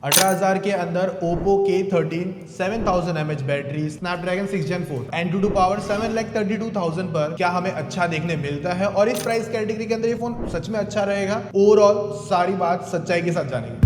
18,000 के अंदर Oppo K13 7000 mAh battery, Snapdragon 6 Gen 4, Antutu power 7,32,000 पर क्या हमें अच्छा देखने मिलता है और इस प्राइस कैटेगरी के अंदर ये फोन सच में अच्छा रहेगा? ओवरऑल सारी बात सच्चाई के साथ जानेंगे।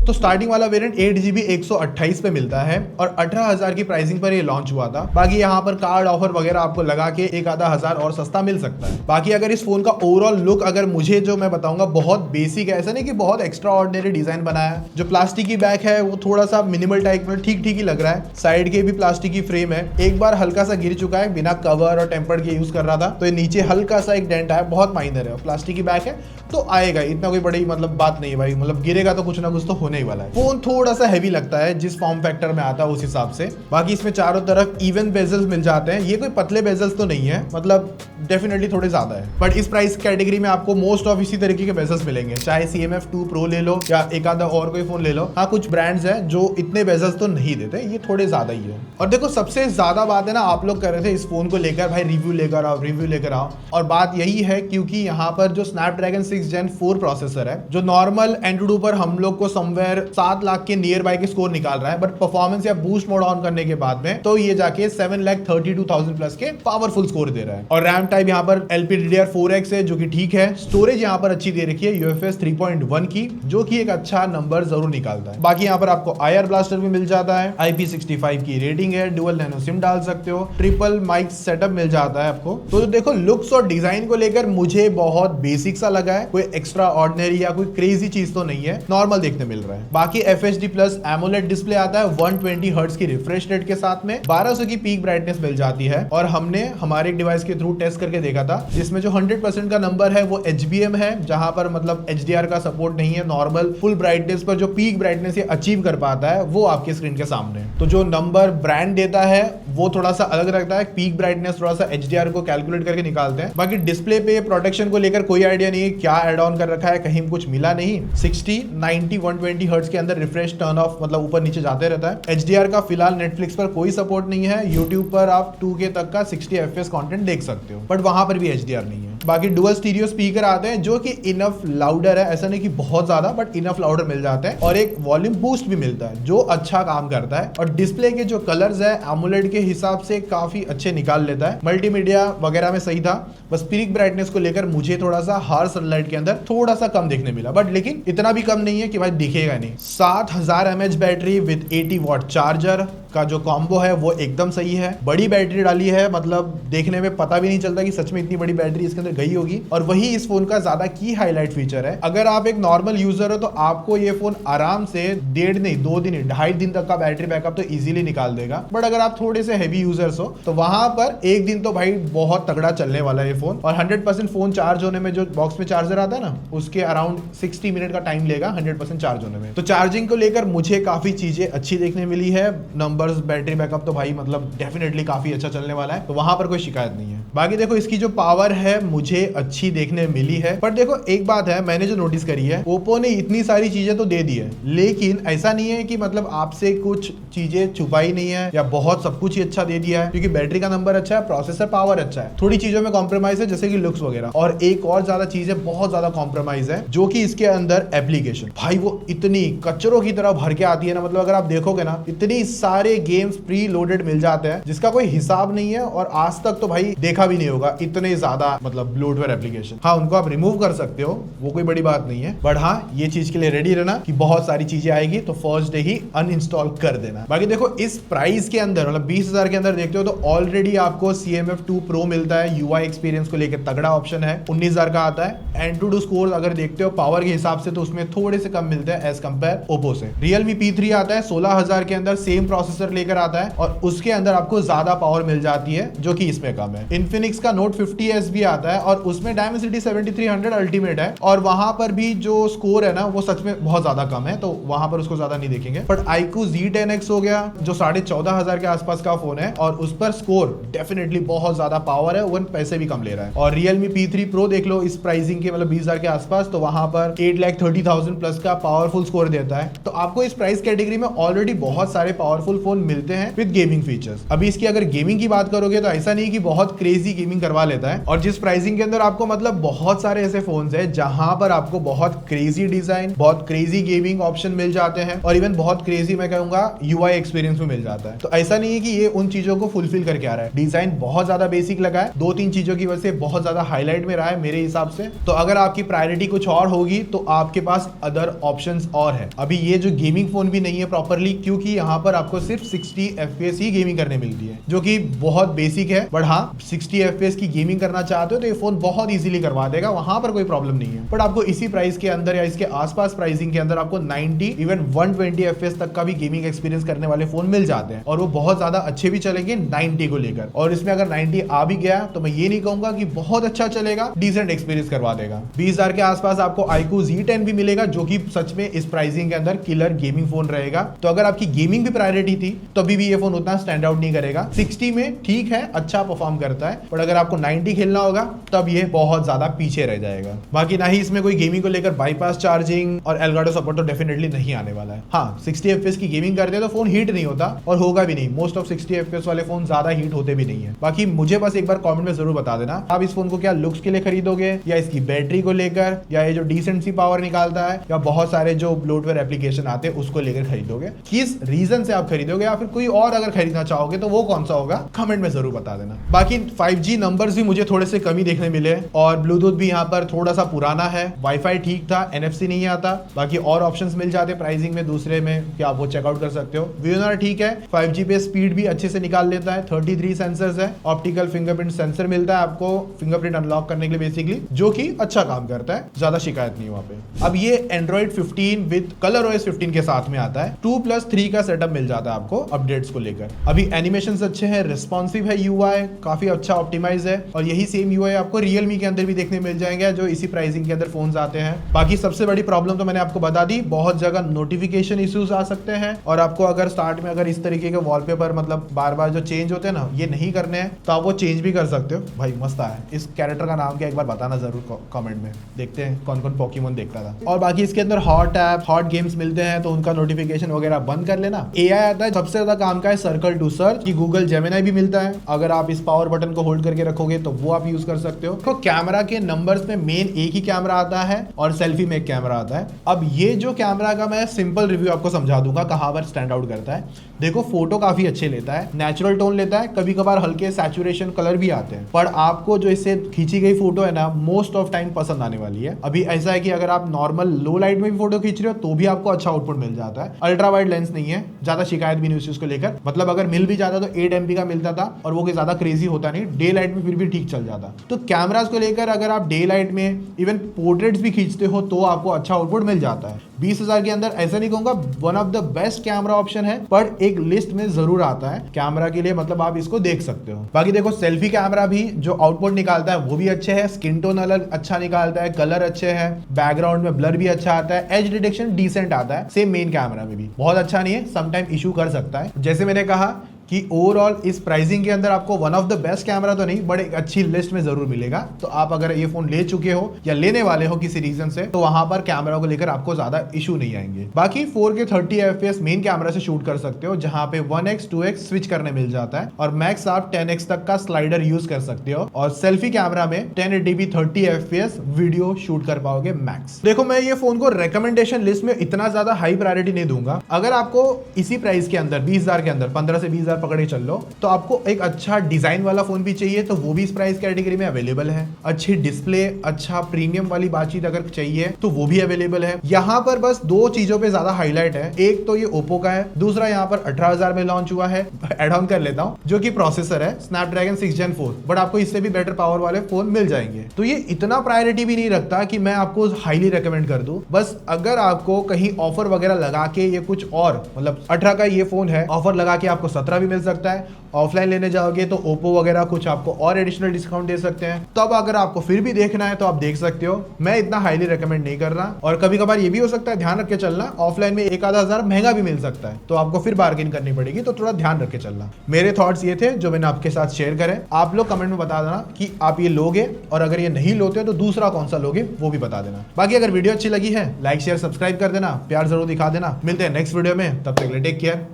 तो स्टार्टिंग वाला वेरिएंट 8GB 128 पे मिलता है और 18,000 की प्राइसिंग पर ये लॉन्च हुआ था। बाकी यहाँ पर कार्ड ऑफर वगैरह आपको लगा के एक आधा हजार और सस्ता मिल सकता है। बाकी अगर इस फोन का ओवरऑल लुक अगर मुझे जो मैं बताऊंगा बहुत बेसिक है, ऐसा नहीं कि बहुत एक्स्ट्रा ऑर्डिनरी डिजाइन बनाया है। जो प्लास्टिक की बैक है वो थोड़ा सा मिनिमल टाइप में ठीक ठीक ही लग रहा है। साइड के भी प्लास्टिक की फ्रेम है, एक बार हल्का सा गिर चुका है, बिना कवर और टेम्पर्ड के यूज कर रहा था तो ये नीचे हल्का सा एक डेंट आया, बहुत माइनर है। प्लास्टिक की बैक है तो आएगा, इतना कोई बड़ी मतलब बात नहीं है भाई, मतलब गिरेगा तो कुछ ना कुछ तो होने ही वाला है। फोन थोड़ा सा हैवी लगता है जिस फॉर्म फैक्टर में आता है उस हिसाब से। बाकी इसमें चारों तरफ इवन बेजल्स मिल जाते हैं, ये कोई पतले बेजल्स तो नहीं है, मतलब डेफिनेटली थोड़े ज्यादा है। बट इस प्राइस कैटेगरी में आपको मोस्ट ऑफ इसी तरीके के बेजल्स मिलेंगे, चाहे CMF 2 Pro ले लो या एक आधा और कोई फोन ले लो। हाँ, कुछ ब्रांड्स हैं जो इतने बेजल्स तो नहीं देते, ये थोड़े ज्यादा ही है। और देखो सबसे ज्यादा बात है ना, आप लोग कर रहे थे इस फोन को लेकर भाई रिव्यू लेकर आओ, रिव्यू लेकर आओ, और बात यही है क्योंकि यहाँ पर जो Snapdragon 6 Gen 4 प्रोसेसर है, जो नॉर्मल Antutu पर हम लोग को समवेयर 7 लाख के नियर बाय के स्कोर निकाल रहा है, बट परफॉर्मेंस या बूस्ट मोड ऑन करने के बाद में तो ये जाके 7,32,000 प्लस के पावरफुल स्कोर दे रहा है। और रैम टाइप यहाँ पर LPDDR4X है जो कि ठीक है। स्टोरेज यहाँ पर अच्छी दे रखी है UFS 3.1 की, जो कि एक अच्छा नंबर जरूर निकालता है। बाकी यहाँ पर आपको IR ब्लास्टर भी मिल जाता है, IP65 की रेटिंग है, डुअल नैनो सिम डाल सकते हो, ट्रिपल माइक सेटअप मिल जाता है आपको। तो देखो लुक्स और डिजाइन को लेकर मुझे बहुत बेसिक सा लगा है, कोई एक्स्ट्रा ऑर्डिनरी या कोई क्रेजी चीज तो नहीं है, नॉर्मल देखने मिल रहा है। बाकी FHD प्लस AMOLED डिस्प्ले आता है 120 हर्ट्ज की रिफ्रेश रेट के साथ में, 1200 की पीक ब्राइटनेस मिल जाती है। और हमने हमारे एक डिवाइस के थ्रू टेस्ट करके देखा था जिसमें जो 100% का नंबर है वो HBM है, जहां पर मतलब HDR का सपोर्ट नहीं है। नॉर्मल फुल ब्राइटनेस पर जो पीक ब्राइटनेस ये अचीव कर पाता है वो आपके स्क्रीन के सामने। तो जो नंबर ब्रांड देता है वो थोड़ा सा अलग रखता है, पीक ब्राइटनेस थोड़ा सा HDR को कैलकुलेट करके निकालते हैं। बाकी डिस्प्ले पे प्रोटेक्शन को लेकर कोई आइडिया नहीं है क्या एड ऑन कर रखा है, कहीं कुछ मिला नहीं। 60, 90, 120 हर्ट्ज के अंदर रिफ्रेश टर्न ऑफ मतलब ऊपर नीचे जाते रहता है। HDR का फिलहाल नेटफ्लिक्स पर कोई सपोर्ट नहीं है, यूट्यूब पर आप 2K तक का 60 FPS कंटेंट देख सकते हो, बट वहां पर भी HDR नहीं है। बाकी डुअल स्टीरियो स्पीकर आते हैं जो कि इनफ लाउडर है, ऐसा नहीं कि बहुत ज्यादा, बट इनफ लाउडर मिल जाते हैं, और एक वॉल्यूम बूस्ट भी मिलता है जो अच्छा काम करता है। और डिस्प्ले के जो कलर्स है AMOLED के हिसाब से काफी अच्छे निकाल लेता है, मल्टीमीडिया वगैरह में सही था। बस पीक ब्राइटनेस को लेकर मुझे थोड़ा सा हार्श सनलाइट के अंदर थोड़ा सा कम देखने मिला, बट लेकिन इतना भी कम नहीं है कि भाई दिखेगा नहीं। 7000 mAh battery with 80 watt charger का जो कॉम्बो है वो एकदम सही है। बड़ी बैटरी डाली है, मतलब देखने में पता भी नहीं चलता कि सच में इतनी बड़ी बैटरी इसके अंदर गई होगी। और वही इस फोन का ज्यादा की हाईलाइट फीचर है। अगर आप एक नॉर्मल यूजर हो तो आपको ये फोन आराम से 1.5 नहीं 2 दिन 2.5 दिन तक का बैटरी बैकअप तो इजीली निकाल देगा। बट अगर आप थोड़े से हैवी यूजर्स हो तो वहां पर एक दिन तो भाई बहुत तगड़ा चलने वाला है ये फोन। और 100% फोन चार्ज होने में जो बॉक्स में चार्जर आता है ना, उसके अराउंड 60 मिनट का टाइम लेगा 100% चार्ज होने में। तो चार्जिंग को लेकर मुझे काफी चीजें अच्छी देखने मिली है। नंबर्स, बैटरी बैकअप तो भाई मतलब डेफिनेटली काफी अच्छा चलने वाला है, तो वहां पर कोई शिकायत नहीं है। बाकी देखो इसकी जो पावर है मुझे अच्छी देखने मिली है। पर देखो एक बात है मैंने जो नोटिस करी है, ओप्पो ने इतनी सारी चीजें तो दे दी है, लेकिन ऐसा नहीं है कि मतलब आपसे कुछ चीजें छुपाई नहीं है या बहुत सब कुछ ही अच्छा दे दिया है। क्योंकि बैटरी का नंबर अच्छा है, प्रोसेसर पावर अच्छा है, थोड़ी चीजों में कॉम्प्रोमाइज है जैसे कि लुक्स वगैरह, और एक और ज्यादा चीज है, बहुत ज्यादा कॉम्प्रोमाइज है जो कि इसके अंदर एप्लीकेशन भाई वो इतनी कचरों की तरह भर के आती है ना। मतलब अगर आप देखोगे ना, इतनी सारे गेम्स प्री लोडेड मिल जाते हैं जिसका कोई हिसाब नहीं है, और आज तक तो भाई देखा भी नहीं होगा इतने ज्यादा मतलब ब्लोटवेयर एप्लीकेशन। हाँ, उनको आप रिमूव कर सकते हो, वो कोई बड़ी बात नहीं है, बट हाँ ये चीज के लिए रेडी रहना कि बहुत सारी चीजें आएगी तो फर्स्ट डे ही अनइंस्टॉल कर देना। बाकी देखो इस प्राइस के अंदर मतलब 20,000 के अंदर देखते हो तो ऑलरेडी आपको CMF 2 Pro मिलता है, UI एक्सपीरियंस को लेकर तगड़ा ऑप्शन है। 19,000 का आता है। Antutu स्कोर अगर देखते हो पावर के हिसाब से तो उसमें थोड़े से कम मिलते हैं एज कंपेयर ओप्पो से। Realme P3 आता है 16,000 के अंदर, सेम प्रोसेसर लेकर आता है और उसके अंदर आपको ज्यादा पावर मिल जाती है जो कि इसमें कम है। Infinix का Note 50s भी आता है और उसमें Dimensity 7300 अल्टीमेट है, और वहां पर भी जो स्कोर है ना वो सच में बहुत ज्यादा कम है, तो वहां पर उसको ज्यादा नहीं देखेंगे। बट iQOO Z10X हो गया जो 14,500 के आसपास का फोन है, और उस पर स्कोर डेफिनेटली बहुत ज्यादा पावर है, वन पैसे भी कम ले रहा है। और Realme P3 Pro देख लो इस प्राइसिंग के मतलब 20,000 के आसपास, तो वहां पर 8,30,000 प्लस का पावरफुल स्कोर देता है। तो आपको इस प्राइस कैटेगरी में ऑलरेडी बहुत सारे पावरफुल फोन मिलते हैं विद गेमिंग फीचर्स। अभी इसकी अगर गेमिंग की बात करोगे तो ऐसा नहीं कि बहुत क्रेजी क्रेजी गेमिंग करवा लेता है। और जिस प्राइसिंग के अंदर आपको मतलब बहुत सारे ऐसे फोन्स है जहां पर आपको बहुत क्रेजी डिजाइन, बहुत क्रेजी गेमिंग ऑप्शन मिल जाते हैं और इवन बहुत क्रेजी मैं कहूंगा यूआई एक्सपीरियंस भी मिल जाता है। तो ऐसा नहीं है कि ये उन चीजों को फुलफिल करके आ रहा है। डिजाइन बहुत ज्यादा बेसिक लगा है, 2-3 चीजों की वजह से बहुत ज्यादा हाईलाइट में रहा है मेरे हिसाब से। तो अगर आपकी प्रायोरिटी कुछ और होगी तो आपके पास अदर ऑप्शंस और है। अभी ये जो गेमिंग फोन भी नहीं है प्रॉपरली, क्योंकि यहाँ पर आपको सिर्फ 60 FPS ही गेमिंग करने मिलती है, जो कि बहुत बेसिक है। बट हाँ, 60 FPS की गेमिंग करना चाहते हो तो ये फोन बहुत इजीली करवा देगा, वहां पर कोई प्रॉब्लम नहीं है। बट आपको इसी प्राइस के अंदर या इसके आसपास प्राइसिंग के अंदर आपको 90 इवन 120 FPS तक का भी गेमिंग एक्सपीरियंस करने वाले फोन मिल जाते हैं और वो बहुत ज्यादा अच्छे भी चलेंगे 90 को लेकर। और इसमें अगर 90 आ भी गया तो मैं ये नहीं कहूंगा कि बहुत अच्छा चलेगा, डिसेंट एक्सपीरियंस करवा देगा। 20,000 के आसपास आपको iQOO Z10 भी मिलेगा, जो कि सच में इस प्राइसिंग के अंदर किलर गेमिंग फोन रहेगा। तो अगर आपकी गेमिंग भी प्रायोरिटी थी तो अभी भी ये फोन उतना स्टैंड आउट नहीं करेगा। 60 में ठीक है, अच्छा परफॉर्म करता है, बट अगर आपको 90 खेलना होगा तब ये बहुत ज्यादा पीछे रह जाएगा। बाकी ना ही इसमें कोई गेमिंग को लेकर बाईपास चार्जिंग और एल्गाडो सपोर्ट तो डेफिनेटली नहीं आने वाला है। हाँ, 60 FPS की गेमिंग करते हैं तो फोन हीट नहीं होता और होगा भी नहीं। मोस्ट ऑफ 60 FPS वाले फोन ज्यादा हीट होते भी नहीं है। बाकी मुझे बस एक बार कमेंट में जरूर बता देना आप इस फोन को क्या लुक्स के लिए खरीदोगे, या इसकी बैटरी को लेकर, या ये जो डिसेंट सी पावर निकालता है, या बहुत सारे जो ब्लोटवेयर एप्लीकेशन आते हैं उसको लेकर खरीदोगे, किस रीजन से आप खरीदोगे, या फिर कोई और अगर खरीदना चाहोगे तो वो कौन सा होगा, कमेंट में जरूर बता देना। बाकी 5G नंबर्स भी मुझे थोड़े से कमी देखने मिले और ब्लूटूथ भी यहाँ पर थोड़ा सा पुराना है। वाईफाई ठीक था, NFC नहीं आता। बाकी और ऑप्शंस मिल जाते प्राइसिंग में दूसरे में, क्या आप वो चेकआउट कर सकते हो। VNR ठीक है, 5G पे स्पीड भी अच्छे से निकाल लेता है। 33 सेंसर्स है, ऑप्टिकल फिंगरप्रिंट सेंसर मिलता है आपको फिंगरप्रिंट अनलॉक करने के लिए बेसिकली, जो कि अच्छा काम करता है, ज्यादा शिकायत नहीं वहां पे। अब ये Android 15 विद ColorOS 15 के साथ में आता है। 2+3 का सेटअप मिल जाता है आपको अपडेट्स को लेकर। अभी एनिमेशंस अच्छे हैं, रिस्पॉन्सिव है, UI काफी अच्छा ऑप्टिमाइज है और यही सेम UI आपको Realme के अंदर भी देखने मिल जाएंगे, जो इसी प्राइसिंग के अंदर फोन्स आते हैं। बाकी सबसे बड़ी प्रॉब्लम तो मैंने आपको बता दी, बहुत जगह नोटिफिकेशन इश्यूज आ सकते हैं और आपको अगर स्टार्ट में अगर इस तरीके के वॉलपेपर मतलब बार बार जो चेंज होते हैं ना, ये नहीं करने हैं तो आप वो चेंज भी कर सकते हो। भाई मस्त है। इस कैरेक्टर का नाम क्या एक बार बताना जरूर कमेंट में, देखते हैं कौन कौन पोकेमोन देखता था। और बाकी इसके अंदर हॉट ऐप, हॉट गेम्स मिलते हैं तो उनका नोटिफिकेशन वगैरह बंद कर लेना। AI आता है, सबसे ज्यादा काम का है सर्कल टू सर्च, कि गूगल जेमिनी भी मिलता है। अगर आप इस पावर बटन को होल्ड करके रखोगे तो वो आप यूज कर सकते हो। तो कैमरा के नंबर्स में मेन एक ही कैमरा आता है और सेल्फी में एक कैमरा आता है। अब ये जो कैमरा का मैं सिंपल रिव्यू आपको समझा दूंगा कहां पर स्टैंड आउट करता है। देखो, फोटो काफी अच्छे लेता है, नेचुरल टोन लेता है, कभी कभार हल्के सैचुरेशन कलर भी आते हैं, पर आपको जो इससे खींची गई फोटो है ना, मोस्ट ऑफ टाइम पसंद आने वाली है। अभी ऐसा है कि अगर आप नॉर्मल लो लाइट में भी फोटो खींच रहे हो तो भी आपको अच्छा आउटपुट मिल जाता है। अल्ट्रा वाइड लेंस नहीं है, ज्यादा शिकायत भी नहीं उस चीज को लेकर। मतलब अगर मिल भी जाता तो 8 MP का मिलता था और वो कोई ज्यादा क्रेजी होता नहीं, डे लाइट में फिर भी ठीक चल जाता। तो कैमरास को लेकर अगर आप डे लाइट में इवन पोर्ट्रेट्स भी खींचते हो तो आपको अच्छा आउटपुट मिल जाता है। 20,000 के अंदर ऐसा नहीं कहूंगा one of the best camera option है, पर एक लिस्ट में जरूर आता है कैमरा के लिए, मतलब आप इसको देख सकते हो। बाकी देखो, सेल्फी कैमरा भी जो आउटपुट निकालता है वो भी अच्छे है, स्किन टोन अलग अच्छा निकालता है, कलर अच्छे हैं, बैकग्राउंड में ब्लर भी अच्छा आता है, एज डिटेक्शन डिसेंट आता है। सेम मेन कैमरा में भी बहुत अच्छा नहीं है, समटाइम इशू कर सकता है। जैसे मैंने कहा कि ओवरऑल इस प्राइसिंग के अंदर आपको one of the best camera तो नहीं, बट एक अच्छी लिस्ट में जरूर मिलेगा। तो आप अगर ये फोन ले चुके हो या लेने वाले हो किसी रीजन से, तो वहां पर कैमरा को लेकर आपको ज्यादा इशू नहीं आएंगे। बाकी 4K 30 FPS मेन कैमरा से शूट कर सकते हो, जहां पे 1x 2x स्विच करने मिल जाता है और मैक्स आप 10x तक का स्लाइडर यूज कर सकते हो। और सेल्फी कैमरा में 1080p 30 FPS वीडियो शूट कर पाओगे मैक्स। देखो, मैं ये फोन को रिकमेंडेशन लिस्ट में इतना ज्यादा हाई प्रायोरिटी नहीं दूंगा। अगर आपको इसी प्राइस के अंदर 20,000 के अंदर 15 से 20,000 पकड़े चल लो, तो आपको एक अच्छा डिजाइन वाला फोन भी चाहिए तो वो भी इस प्राइस कैटेगरी में अवेलेबल है। अच्छी डिस्प्ले, अच्छा प्रीमियम वाली बातचीत अगर चाहिए तो वो भी अवेलेबल है। यहाँ पर बस 2 चीजों पे ज्यादा हाईलाइट है, एक तो ये ओप्पो का है, दूसरा यहाँ पर 18,000 में लॉन्च हुआ है, एड ऑन कर लेता हूँ, जो कि प्रोसेसर है स्नैपड्रैगन 6 Gen 4, बट आपको इससे भी बेटर पावर वाले फोन मिल जाएंगे। तो ये इतना प्रायोरिटी भी नहीं रखता कि मैं आपको हाईली रेकमेंड कर दूं। बस अगर आपको कहीं ऑफर वगैरह लगा के ये कुछ और, मतलब 18 का ये फोन है, ऑफर लगा के आपको 17 भी मिल सकता है। ऑफलाइन लेने जाओगे तो ओप्पो वगैरह कुछ आपको और एडिशनल डिस्काउंट दे सकते हैं। तब अगर आपको फिर भी देखना है तो आप देख सकते हो, मैं इतना हाईली रेकमेंड नहीं कर रहा। और कभी कभार ये भी हो सकता है, ध्यान रख के चलना, ऑफलाइन में 1,000 महंगा भी मिल सकता है, तो आपको फिर बार्गेन करनी पड़ेगी, तो थोड़ा ध्यान रख के चलना। मेरे थॉट्स ये थे जो मैंने आपके साथ शेयर करे। आप लोग कमेंट में बता देना कि आप ये लोगे, और अगर ये नहीं लोगे तो दूसरा कौन सा लोगे वो भी बता देना। बाकी अगर वीडियो अच्छी लगी है, लाइक शेयर सब्सक्राइब कर देना, प्यार जरूर दिखा देना। मिलते हैं नेक्स्ट वीडियो में, तब तक के लिए टेक केयर,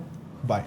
बाय।